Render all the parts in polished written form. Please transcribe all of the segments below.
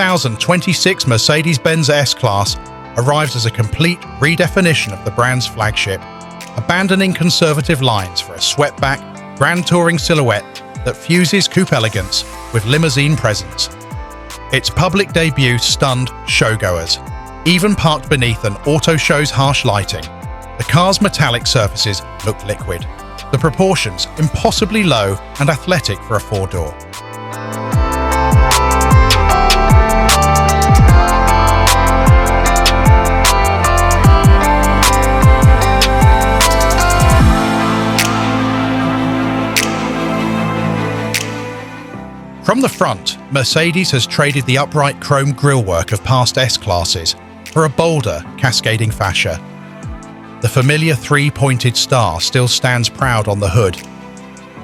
2026 Mercedes-Benz S-Class arrives as a complete redefinition of the brand's flagship, abandoning conservative lines for a swept-back, grand touring silhouette that fuses coupe elegance with limousine presence. Its public debut stunned showgoers, even parked beneath an auto show's harsh lighting. The car's metallic surfaces looked liquid, the proportions impossibly low and athletic for a four-door. From the front, Mercedes has traded the upright chrome grillwork of past S-Classes for a bolder, cascading fascia. The familiar three-pointed star still stands proud on the hood,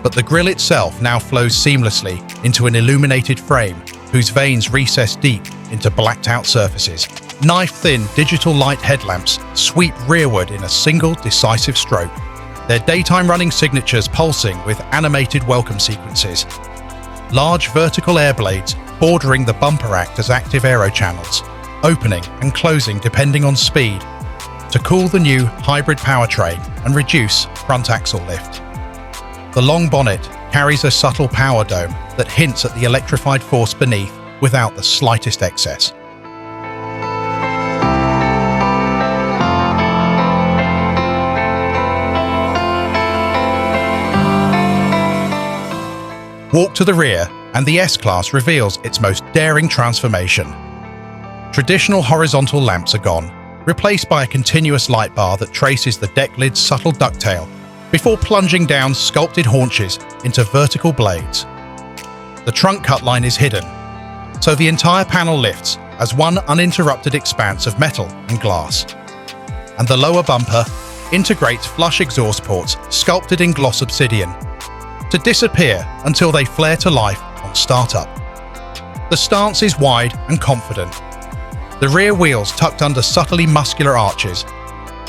but the grille itself now flows seamlessly into an illuminated frame whose veins recess deep into blacked-out surfaces. Knife-thin digital light headlamps sweep rearward in a single decisive stroke, their daytime running signatures pulsing with animated welcome sequences. Large vertical air blades bordering the bumper act as active aero channels, opening and closing depending on speed, to cool the new hybrid powertrain and reduce front axle lift. The long bonnet carries a subtle power dome that hints at the electrified force beneath without the slightest excess. Walk to the rear, and the S-Class reveals its most daring transformation. Traditional horizontal lamps are gone, replaced by a continuous light bar that traces the deck lid's subtle ducktail before plunging down sculpted haunches into vertical blades. The trunk cut line is hidden, so the entire panel lifts as one uninterrupted expanse of metal and glass. And the lower bumper integrates flush exhaust ports sculpted in gloss obsidian, to disappear until they flare to life on startup. The stance is wide and confident, the rear wheels tucked under subtly muscular arches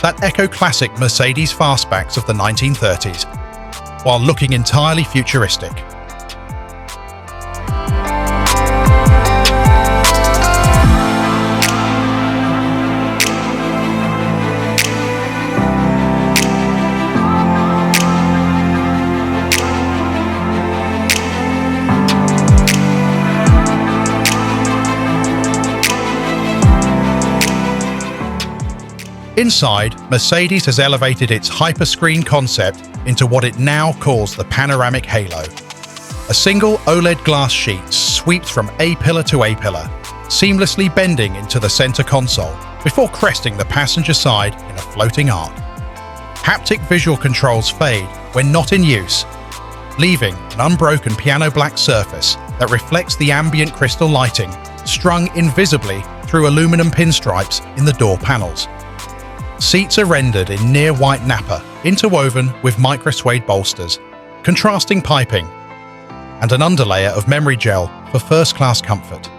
that echo classic Mercedes fastbacks of the 1930s, while looking entirely futuristic. Inside, Mercedes has elevated its hyperscreen concept into what it now calls the panoramic halo. A single OLED glass sheet sweeps from A-pillar to A-pillar, seamlessly bending into the center console before cresting the passenger side in a floating arc. Haptic visual controls fade when not in use, leaving an unbroken piano black surface that reflects the ambient crystal lighting strung invisibly through aluminum pinstripes in the door panels. Seats are rendered in near white nappa, interwoven with micro-suede bolsters, contrasting piping, and an underlayer of memory gel for first-class comfort.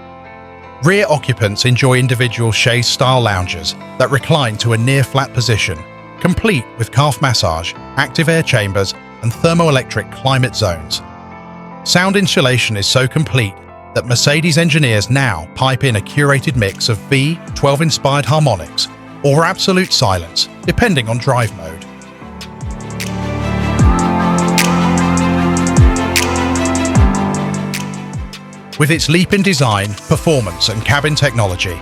Rear occupants enjoy individual chaise-style lounges that recline to a near-flat position, complete with calf massage, active air chambers, and thermoelectric climate zones. Sound insulation is so complete that Mercedes engineers now pipe in a curated mix of V12-inspired harmonics or absolute silence, depending on drive mode. With its leap in design, performance and cabin technology,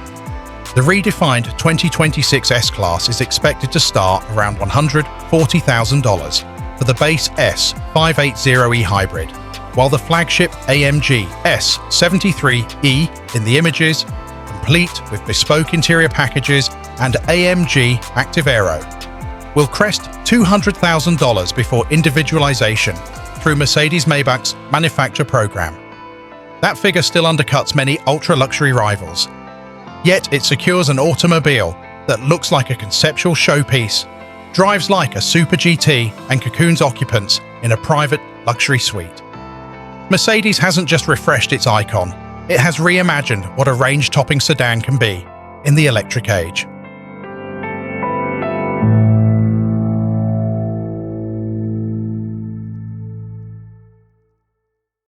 the redefined 2026 S-Class is expected to start around $140,000 for the base S580e hybrid, while the flagship AMG S73e in the images, complete with bespoke interior packages and AMG Active Aero, will crest $200,000 before individualization through Mercedes-Maybach's manufacture program. That figure still undercuts many ultra-luxury rivals, yet it secures an automobile that looks like a conceptual showpiece, drives like a Super GT, and cocoons occupants in a private luxury suite. Mercedes hasn't just refreshed its icon, it has reimagined what a range-topping sedan can be in the electric age.